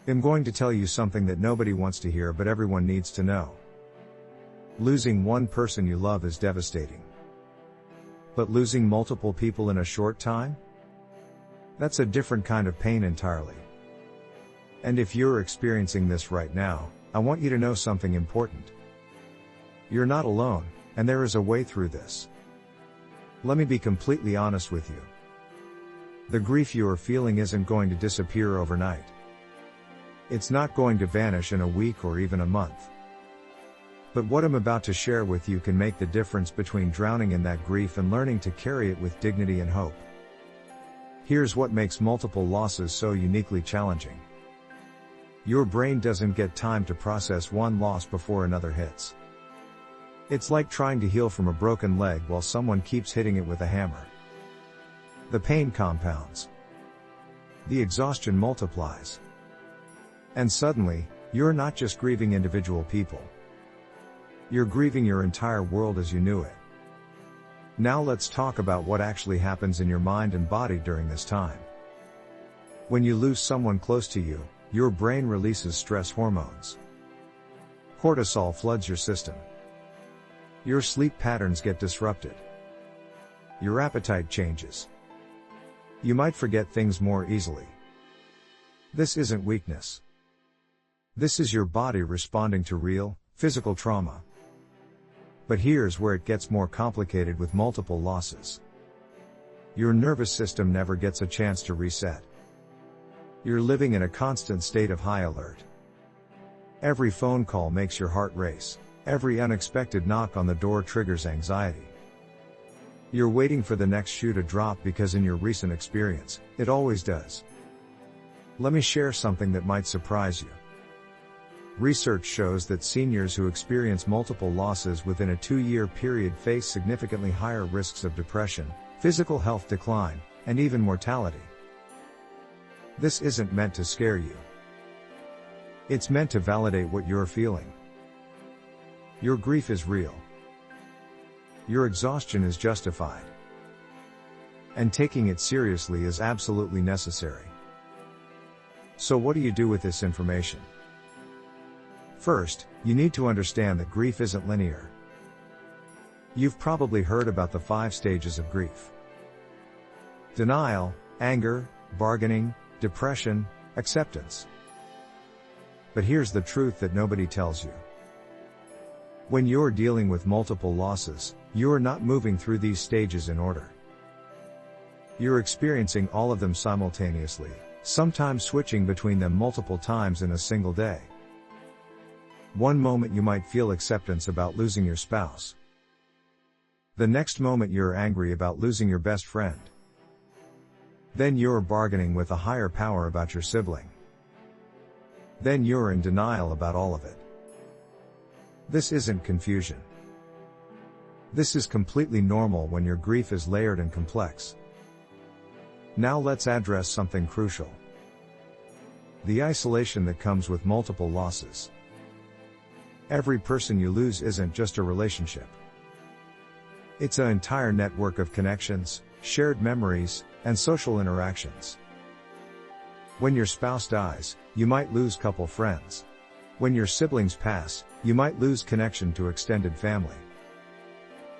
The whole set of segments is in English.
I'm going to tell you something that nobody wants to hear but everyone needs to know. Losing one person you love is devastating. But losing multiple people in a short time? That's a different kind of pain entirely. And if you're experiencing this right now, I want you to know something important. You're not alone, and there is a way through this. Let me be completely honest with you. The grief you are feeling isn't going to disappear overnight. It's not going to vanish in a week or even a month. But what I'm about to share with you can make the difference between drowning in that grief and learning to carry it with dignity and hope. Here's what makes multiple losses so uniquely challenging. Your brain doesn't get time to process one loss before another hits. It's like trying to heal from a broken leg while someone keeps hitting it with a hammer. The pain compounds. The exhaustion multiplies. And suddenly, you're not just grieving individual people. You're grieving your entire world as you knew it. Now let's talk about what actually happens in your mind and body during this time. When you lose someone close to you, your brain releases stress hormones. Cortisol floods your system. Your sleep patterns get disrupted. Your appetite changes. You might forget things more easily. This isn't weakness. This is your body responding to real, physical trauma. But here's where it gets more complicated with multiple losses. Your nervous system never gets a chance to reset. You're living in a constant state of high alert. Every phone call makes your heart race. Every unexpected knock on the door triggers anxiety. You're waiting for the next shoe to drop because in your recent experience, it always does. Let me share something that might surprise you. Research shows that seniors who experience multiple losses within a 2-year period face significantly higher risks of depression, physical health decline, and even mortality. This isn't meant to scare you. It's meant to validate what you're feeling. Your grief is real. Your exhaustion is justified. And taking it seriously is absolutely necessary. So what do you do with this information? First, you need to understand that grief isn't linear. You've probably heard about the 5 stages of grief. Denial, anger, bargaining, depression, acceptance. But here's the truth that nobody tells you. When you're dealing with multiple losses, you're not moving through these stages in order. You're experiencing all of them simultaneously, sometimes switching between them multiple times in a single day. One moment you might feel acceptance about losing your spouse. The next moment you're angry about losing your best friend. Then you're bargaining with a higher power about your sibling. Then you're in denial about all of it. This isn't confusion. This is completely normal when your grief is layered and complex. Now let's address something crucial. The isolation that comes with multiple losses. Every person you lose isn't just a relationship. It's an entire network of connections, shared memories, and social interactions. When your spouse dies, you might lose couple friends. When your siblings pass, you might lose connection to extended family.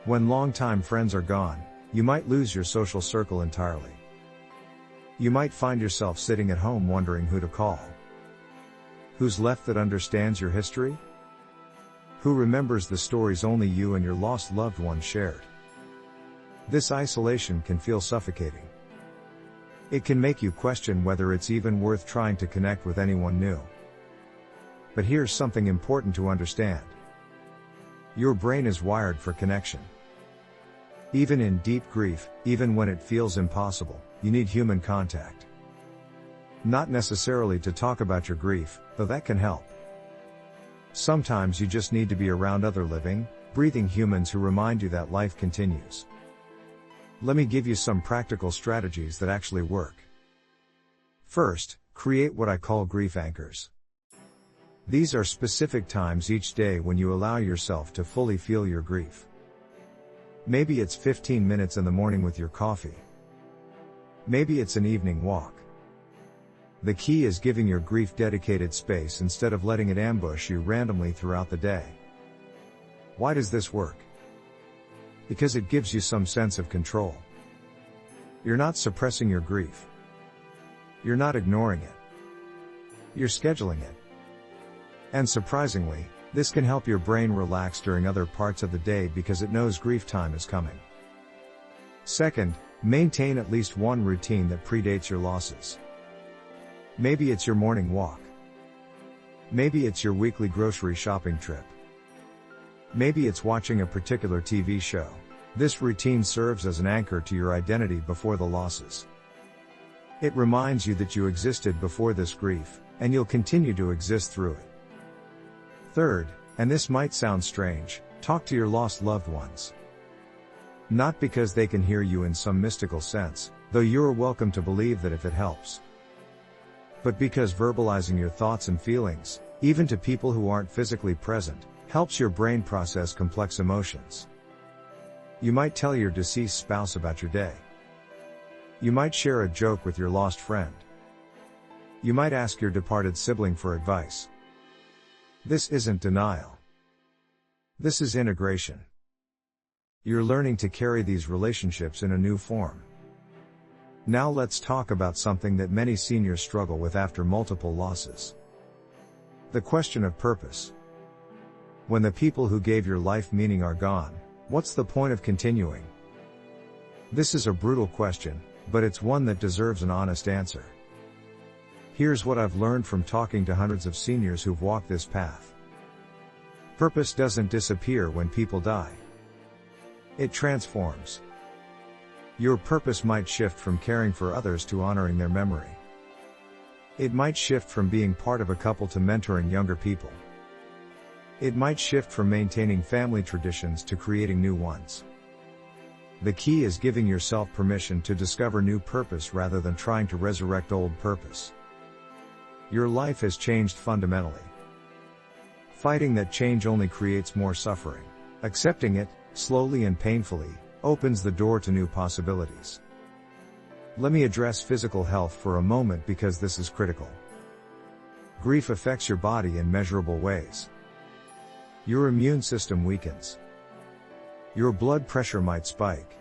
When longtime friends are gone, you might lose your social circle entirely. You might find yourself sitting at home wondering who to call. Who's left that understands your history? Who remembers the stories only you and your lost loved one shared? This isolation can feel suffocating. It can make you question whether it's even worth trying to connect with anyone new. But here's something important to understand. Your brain is wired for connection. Even in deep grief, even when it feels impossible, you need human contact. Not necessarily to talk about your grief, though that can help. Sometimes you just need to be around other living, breathing humans who remind you that life continues. Let me give you some practical strategies that actually work. First, create what I call grief anchors. These are specific times each day when you allow yourself to fully feel your grief. Maybe it's 15 minutes in the morning with your coffee. Maybe it's an evening walk. The key is giving your grief dedicated space instead of letting it ambush you randomly throughout the day. Why does this work? Because it gives you some sense of control. You're not suppressing your grief. You're not ignoring it. You're scheduling it. And surprisingly, this can help your brain relax during other parts of the day because it knows grief time is coming. Second, maintain at least one routine that predates your losses. Maybe it's your morning walk. Maybe it's your weekly grocery shopping trip. Maybe it's watching a particular TV show. This routine serves as an anchor to your identity before the losses. It reminds you that you existed before this grief, and you'll continue to exist through it. Third, and this might sound strange, talk to your lost loved ones. Not because they can hear you in some mystical sense, though you're welcome to believe that if it helps. But because verbalizing your thoughts and feelings, even to people who aren't physically present, helps your brain process complex emotions. You might tell your deceased spouse about your day. You might share a joke with your lost friend. You might ask your departed sibling for advice. This isn't denial. This is integration. You're learning to carry these relationships in a new form. Now let's talk about something that many seniors struggle with after multiple losses. The question of purpose. When the people who gave your life meaning are gone, what's the point of continuing? This is a brutal question, but it's one that deserves an honest answer. Here's what I've learned from talking to hundreds of seniors who've walked this path. Purpose doesn't disappear when people die. It transforms. Your purpose might shift from caring for others to honoring their memory. It might shift from being part of a couple to mentoring younger people. It might shift from maintaining family traditions to creating new ones. The key is giving yourself permission to discover new purpose rather than trying to resurrect old purpose. Your life has changed fundamentally. Fighting that change only creates more suffering. Accepting it, slowly and painfully, opens the door to new possibilities. Let me address physical health for a moment because this is critical. Grief affects your body in measurable ways. Your immune system weakens. Your blood pressure might spike.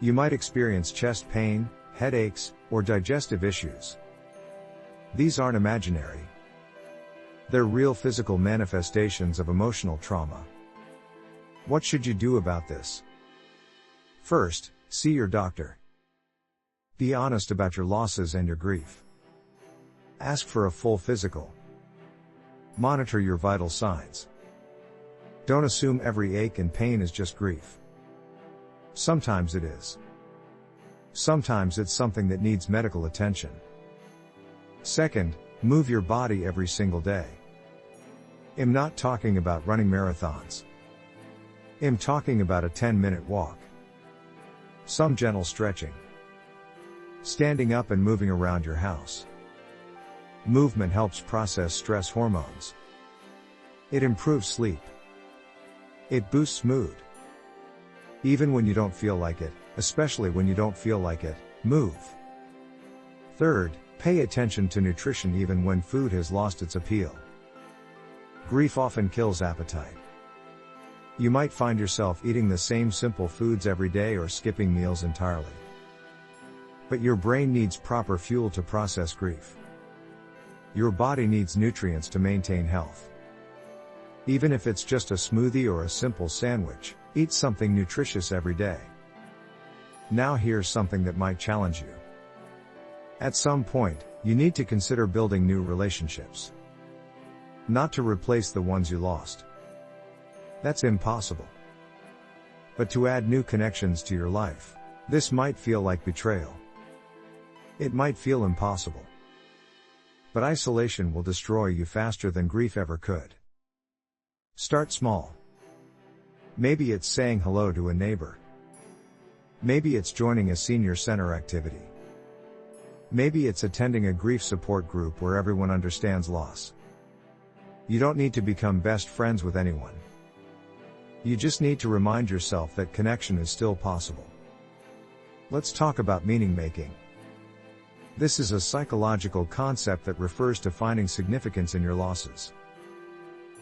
You might experience chest pain, headaches, or digestive issues. These aren't imaginary. They're real physical manifestations of emotional trauma. What should you do about this? First, see your doctor. Be honest about your losses and your grief. Ask for a full physical. Monitor your vital signs. Don't assume every ache and pain is just grief. Sometimes it is. Sometimes it's something that needs medical attention. Second, move your body every single day. I'm not talking about running marathons. I'm talking about a 10-minute walk. Some gentle stretching. Standing up and moving around your house. Movement helps process stress hormones. It improves sleep. It boosts mood. Even when you don't feel like it, especially when you don't feel like it, move. Third, pay attention to nutrition even when food has lost its appeal. Grief often kills appetite. You might find yourself eating the same simple foods every day or skipping meals entirely. But your brain needs proper fuel to process grief. Your body needs nutrients to maintain health. Even if it's just a smoothie or a simple sandwich, eat something nutritious every day. Now here's something that might challenge you. At some point, you need to consider building new relationships. Not to replace the ones you lost. That's impossible. But to add new connections to your life. This might feel like betrayal. It might feel impossible. But isolation will destroy you faster than grief ever could. Start small. Maybe it's saying hello to a neighbor. Maybe it's joining a senior center activity. Maybe it's attending a grief support group where everyone understands loss. You don't need to become best friends with anyone. You just need to remind yourself that connection is still possible. Let's talk about meaning making. This is a psychological concept that refers to finding significance in your losses.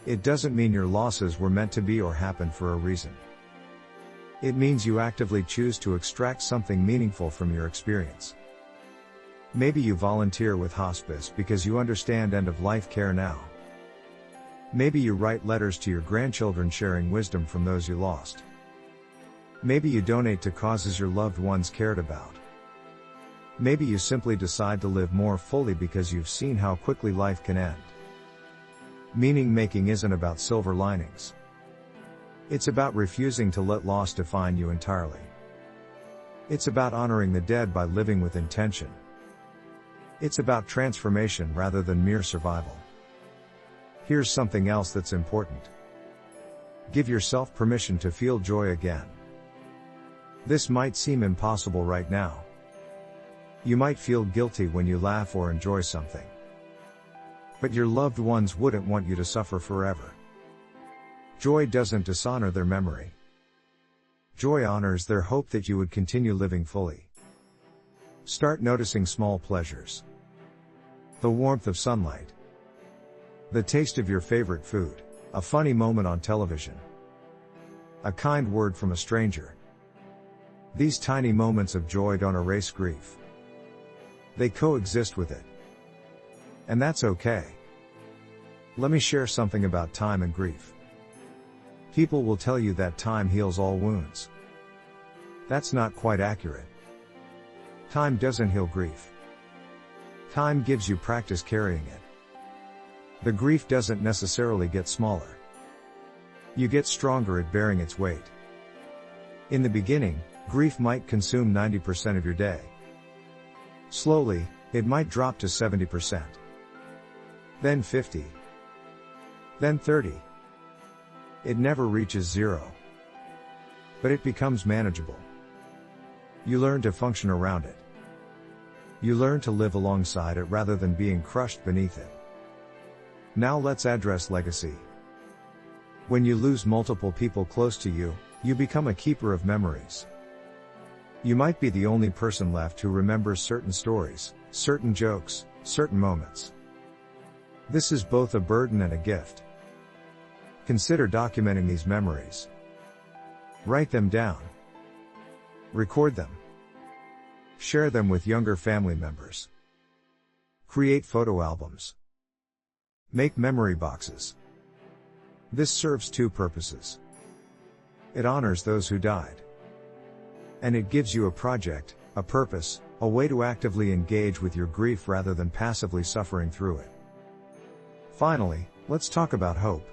It doesn't mean your losses were meant to be or happened for a reason. It means you actively choose to extract something meaningful from your experience. Maybe you volunteer with hospice because you understand end-of-life care now. Maybe you write letters to your grandchildren sharing wisdom from those you lost. Maybe you donate to causes your loved ones cared about. Maybe you simply decide to live more fully because you've seen how quickly life can end. Meaning making isn't about silver linings. It's about refusing to let loss define you entirely. It's about honoring the dead by living with intention. It's about transformation rather than mere survival. Here's something else that's important. Give yourself permission to feel joy again. This might seem impossible right now. You might feel guilty when you laugh or enjoy something. But your loved ones wouldn't want you to suffer forever. Joy doesn't dishonor their memory. Joy honors their hope that you would continue living fully. Start noticing small pleasures. The warmth of sunlight. The taste of your favorite food. A funny moment on television. A kind word from a stranger. These tiny moments of joy don't erase grief. They coexist with it. And that's okay. Let me share something about time and grief. People will tell you that time heals all wounds. That's not quite accurate. Time doesn't heal grief. Time gives you practice carrying it. The grief doesn't necessarily get smaller. You get stronger at bearing its weight. In the beginning, grief might consume 90% of your day. Slowly, it might drop to 70%. Then 50. Then 30. It never reaches zero. But it becomes manageable. You learn to function around it. You learn to live alongside it rather than being crushed beneath it. Now let's address legacy. When you lose multiple people close to you, you become a keeper of memories. You might be the only person left who remembers certain stories, certain jokes, certain moments. This is both a burden and a gift. Consider documenting these memories. Write them down. Record them. Share them with younger family members. Create photo albums. Make memory boxes. This serves two purposes. It honors those who died. And it gives you a project, a purpose, a way to actively engage with your grief rather than passively suffering through it. Finally, let's talk about hope.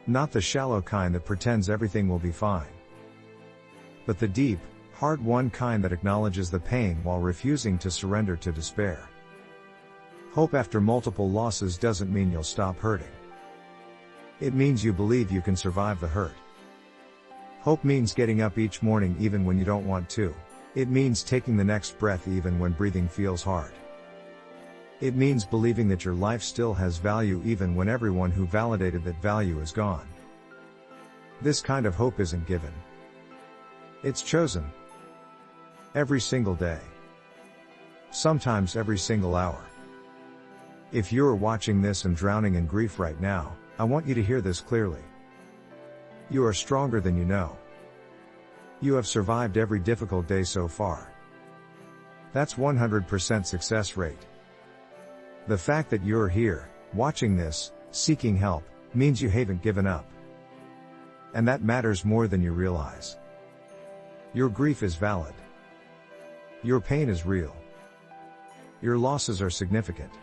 Not the shallow kind that pretends everything will be fine. But the deep, hard-won kind that acknowledges the pain while refusing to surrender to despair. Hope after multiple losses doesn't mean you'll stop hurting. It means you believe you can survive the hurt. Hope means getting up each morning even when you don't want to. It means taking the next breath even when breathing feels hard. It means believing that your life still has value even when everyone who validated that value is gone. This kind of hope isn't given. It's chosen. Every single day. Sometimes every single hour. If you're watching this and drowning in grief right now, I want you to hear this clearly. You are stronger than you know. You have survived every difficult day so far. That's 100% success rate. The fact that you're here, watching this, seeking help, means you haven't given up. And that matters more than you realize. Your grief is valid. Your pain is real. Your losses are significant.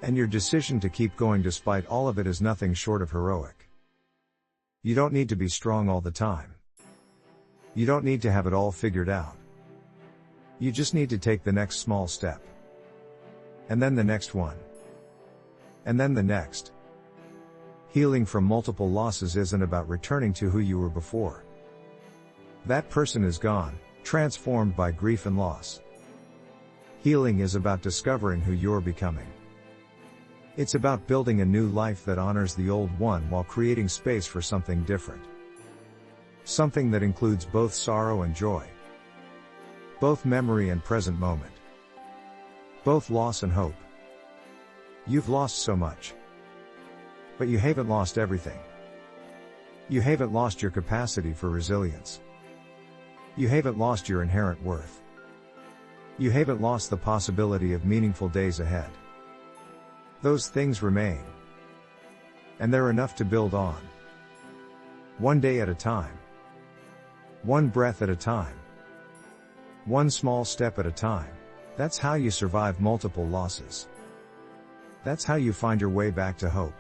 And your decision to keep going despite all of it is nothing short of heroic. You don't need to be strong all the time. You don't need to have it all figured out. You just need to take the next small step. And then the next one. And then the next. Healing from multiple losses isn't about returning to who you were before. That person is gone, transformed by grief and loss. Healing is about discovering who you're becoming. It's about building a new life that honors the old one while creating space for something different. Something that includes both sorrow and joy. Both memory and present moment. Both loss and hope. You've lost so much. But you haven't lost everything. You haven't lost your capacity for resilience. You haven't lost your inherent worth. You haven't lost the possibility of meaningful days ahead. Those things remain. And they're enough to build on. One day at a time. One breath at a time. One small step at a time. That's how you survive multiple losses. That's how you find your way back to hope.